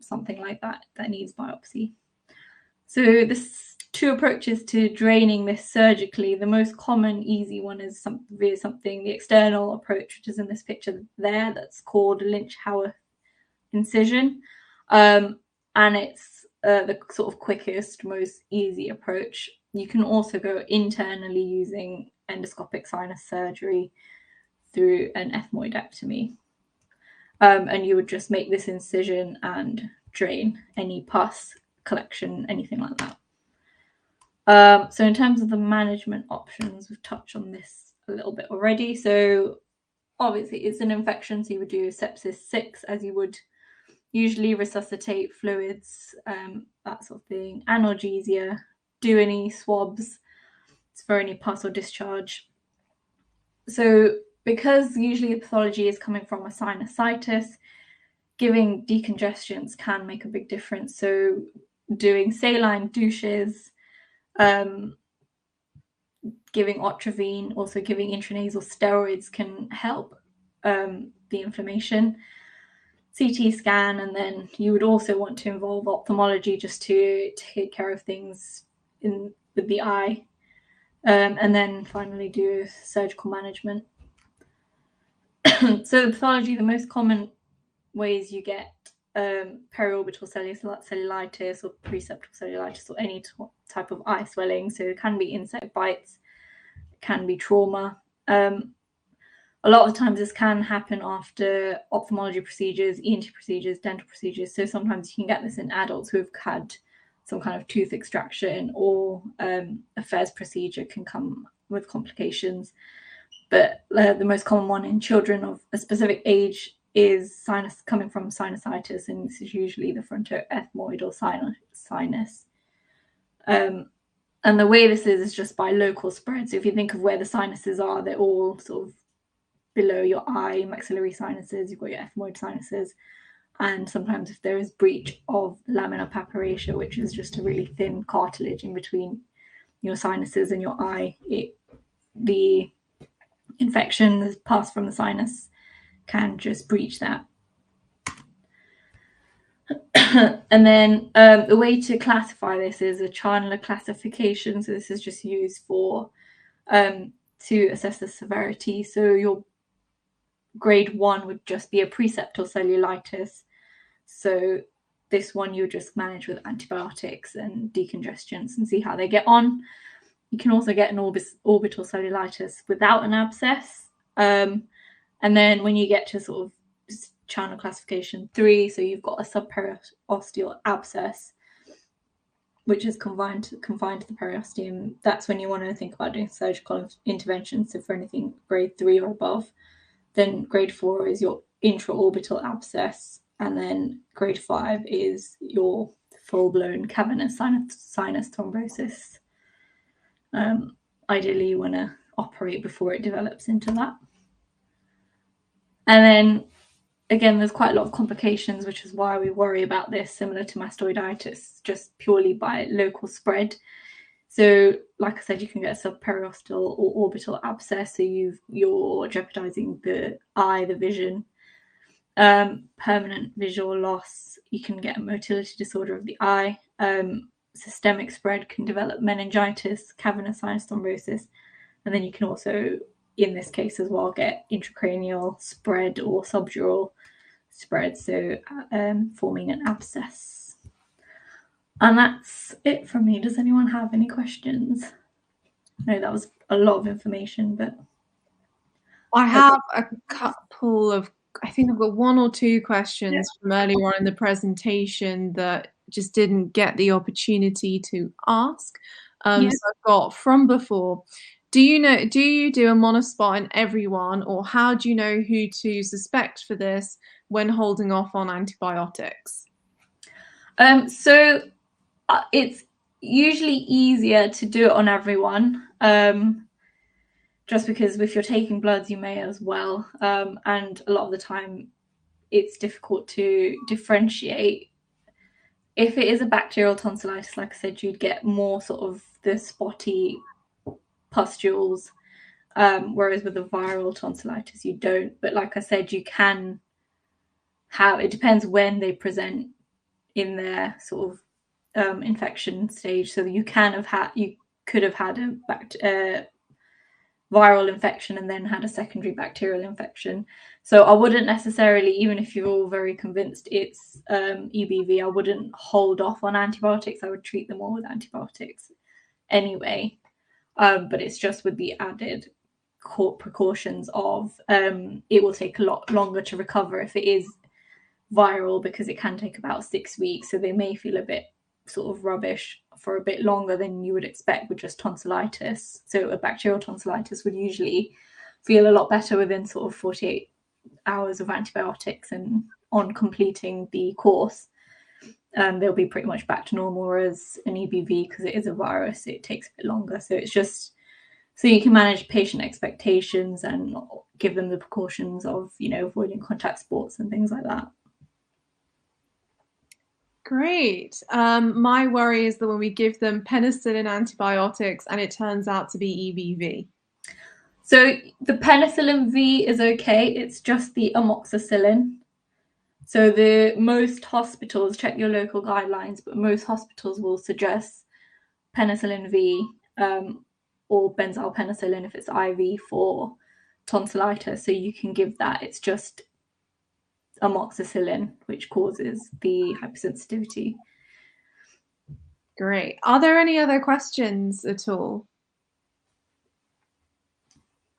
something like that needs biopsy. So two approaches to draining this surgically. The most common, easy one is the external approach, which is in this picture there, that's called Lynch-Howarth incision. And it's the sort of quickest, most easy approach. You can also go internally using endoscopic sinus surgery through an ethmoidectomy. And you would just make this incision and drain any pus collection, anything like that. So in terms of the management options, we've touched on this a little bit already. So obviously it's an infection, so you would do sepsis 6 as you would usually, resuscitate fluids, that sort of thing, analgesia, do any swabs for any pus or discharge. So because usually the pathology is coming from a sinusitis, giving decongestants can make a big difference. So doing saline douches, giving Otrivine, also giving intranasal steroids can help the inflammation. CT scan, and then you would also want to involve ophthalmology just to take care of things with the eye, and then finally do surgical management. So the pathology, the most common ways you get periorbital cellulitis or preseptal cellulitis or any type of eye swelling. So it can be insect bites, it can be trauma. A lot of times this can happen after ophthalmology procedures, ENT procedures, dental procedures. So sometimes you can get this in adults who have had some kind of tooth extraction, or a FES procedure can come with complications. But the most common one in children of a specific age is coming from sinusitis, and this is usually the frontoethmoidal sinus. And the way this is just by local spread. So if you think of where the sinuses are, they're all sort of below your eye, maxillary sinuses, you've got your ethmoid sinuses, and sometimes if there is breach of lamina papyracea, which is just a really thin cartilage in between your sinuses and your eye, the infection that's passed from the sinus can just breach that. And then the way to classify this is a Chandler classification. So this is just used for to assess the severity. So your grade 1 would just be a preseptal cellulitis. So this one you just manage with antibiotics and decongestants and see how they get on. You can also get an orbital cellulitis without an abscess. And then when you get to sort of Chandler classification 3, so you've got a subperiosteal abscess, which is confined to the periosteum, that's when you want to think about doing surgical intervention. So for anything grade 3 or above. Then grade 4 is your intraorbital abscess, and then grade 5 is your full-blown cavernous sinus thrombosis. Ideally, you want to operate before it develops into that. And then, again, there's quite a lot of complications, which is why we worry about this, similar to mastoiditis, just purely by local spread. So, like I said, you can get a subperiosteal or orbital abscess, so you're jeopardizing the eye, the vision. Permanent visual loss, you can get a motility disorder of the eye. Systemic spread can develop meningitis, cavernous sinus thrombosis, and then you can also, in this case as well, get intracranial spread or subdural spread, so forming an abscess. And that's it from me. Does anyone have any questions? No, that was a lot of information, but I have a couple of, I think I've got 1 or 2 questions from earlier on in the presentation that just didn't get the opportunity to ask. So I've got from before, do you do a monospot in everyone, or how do you know who to suspect for this when holding off on antibiotics? So it's usually easier to do it on everyone, just because if you're taking bloods, you may as well. And a lot of the time, it's difficult to differentiate. If it is a bacterial tonsillitis, like I said, you'd get more sort of the spotty pustules, whereas with a viral tonsillitis, you don't. But like I said, you can have, it depends when they present in their sort of infection stage. So you could have had a viral infection and then had a secondary bacterial infection. So I wouldn't necessarily, even if you're all very convinced it's EBV, I wouldn't hold off on antibiotics. I would treat them all with antibiotics anyway. But it's just with the added precautions of it will take a lot longer to recover if it is viral, because it can take about 6 weeks. So they may feel a bit sort of rubbish for a bit longer than you would expect with just tonsillitis. So a bacterial tonsillitis would usually feel a lot better within sort of 48 hours of antibiotics, and on completing the course, they'll be pretty much back to normal. Whereas an EBV, because it is a virus, it takes a bit longer. So it's just so you can manage patient expectations and give them the precautions of, avoiding contact sports and things like that. Great. My worry is that when we give them penicillin antibiotics and it turns out to be EBV. So the penicillin V is okay. It's just the amoxicillin. So most hospitals, check your local guidelines, but most hospitals will suggest penicillin V or benzyl penicillin if it's IV for tonsillitis. So you can give that. It's just amoxicillin which causes the hypersensitivity. Great. Are there any other questions at all?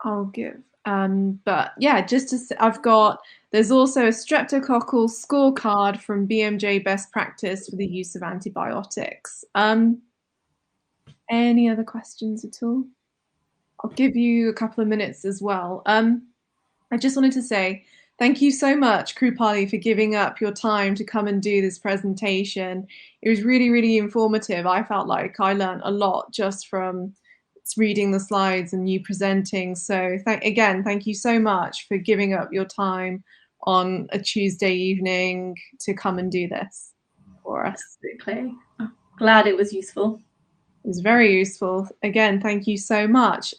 I'll give. But yeah, there's also a streptococcal scorecard from BMJ Best Practice for the use of antibiotics. Any other questions at all? I'll give you a couple of minutes as well. I just wanted to say thank you so much, Krupali, for giving up your time to come and do this presentation. It was really, really informative. I felt like I learned a lot just from reading the slides and you presenting. So again, thank you so much for giving up your time on a Tuesday evening to come and do this for us. Absolutely. Glad it was useful. It was very useful. Again, thank you so much.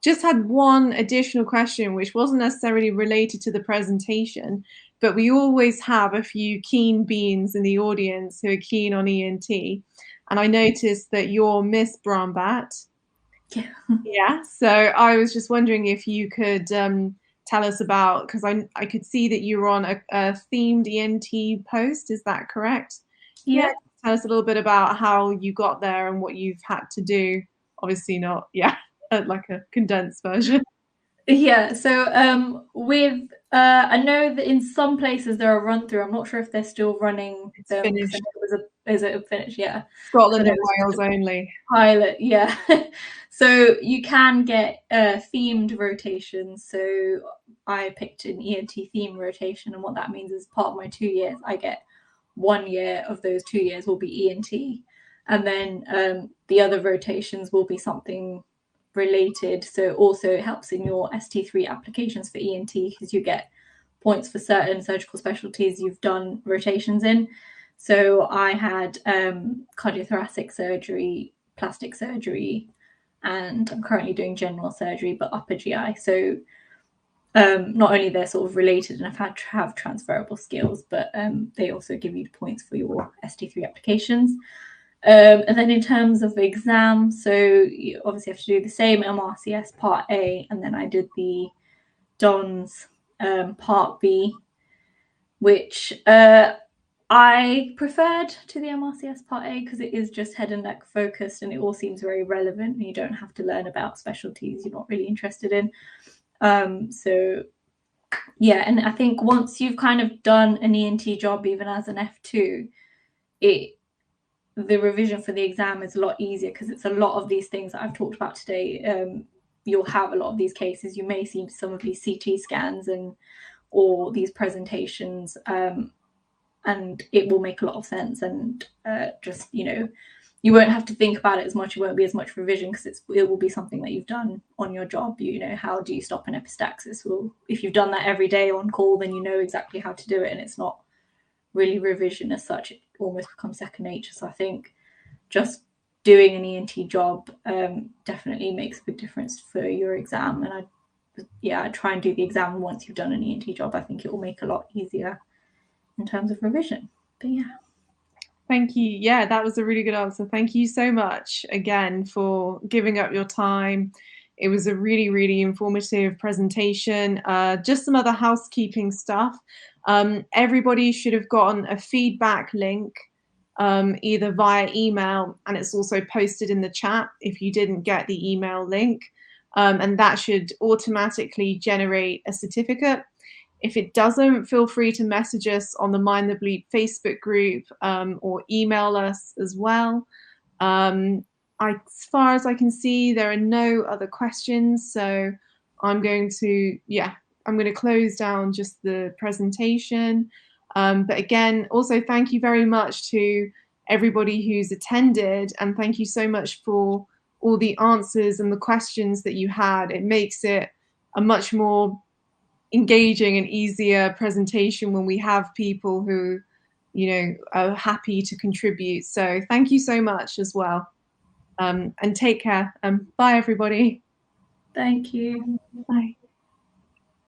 Just had one additional question, which wasn't necessarily related to the presentation, but we always have a few keen beans in the audience who are keen on ENT. And I noticed that you're Miss Brombat. Yeah. So I was just wondering if you could tell us about, because I could see that you were on a themed ENT post. Is that correct? Yeah. Tell us a little bit about how you got there and what you've had to do. Obviously not, like a condensed version. Yeah, so I know that in some places there are run through. I'm not sure if they're still running. It's finished. Is it finished? Yeah. Scotland and Wales only. Pilot, yeah. So you can get themed rotations. So I picked an ENT theme rotation, and what that means is part of my 2 years, I get 1 year of those 2 years will be ENT, and then the other rotations will be something related. So also it helps in your ST3 applications for ENT, because you get points for certain surgical specialties you've done rotations in. So I had cardiothoracic surgery, plastic surgery, and I'm currently doing general surgery, but upper GI. So not only they're sort of related and have transferable skills, but they also give you points for your ST3 applications. And then in terms of exams, so you obviously have to do the same MRCS Part A, and then I did the DONS Part B, which I preferred to the MRCS Part A because it is just head and neck focused, and it all seems very relevant, and you don't have to learn about specialties you're not really interested in. So yeah, and I think once you've kind of done an ENT job, even as an F2, the revision for the exam is a lot easier, because it's a lot of these things that I've talked about today. You'll have a lot of these cases. You may see some of these CT scans or these presentations, and it will make a lot of sense. And just, you won't have to think about it as much. It won't be as much revision, because it will be something that you've done on your job. How do you stop an epistaxis? Well, if you've done that every day on call, then you know exactly how to do it, and it's not really revision as such. It almost becomes second nature. So I think just doing an ENT job definitely makes a big difference for your exam. And I try and do the exam once you've done an ENT job. I think it will make a lot easier in terms of revision. But yeah. Thank you. Yeah, that was a really good answer. Thank you so much again for giving up your time. It was a really, really informative presentation. Just some other housekeeping stuff. Everybody should have gotten a feedback link either via email, and it's also posted in the chat if you didn't get the email link. And that should automatically generate a certificate. If it doesn't, feel free to message us on the Mind the Bleep Facebook group or email us as well. As far as I can see, there are no other questions, so I'm going to close down just the presentation. But again, also thank you very much to everybody who's attended, and thank you so much for all the answers and the questions that you had. It makes it a much more engaging and easier presentation when we have people who, are happy to contribute. So thank you so much as well. And take care. Bye, everybody. Thank you. Bye.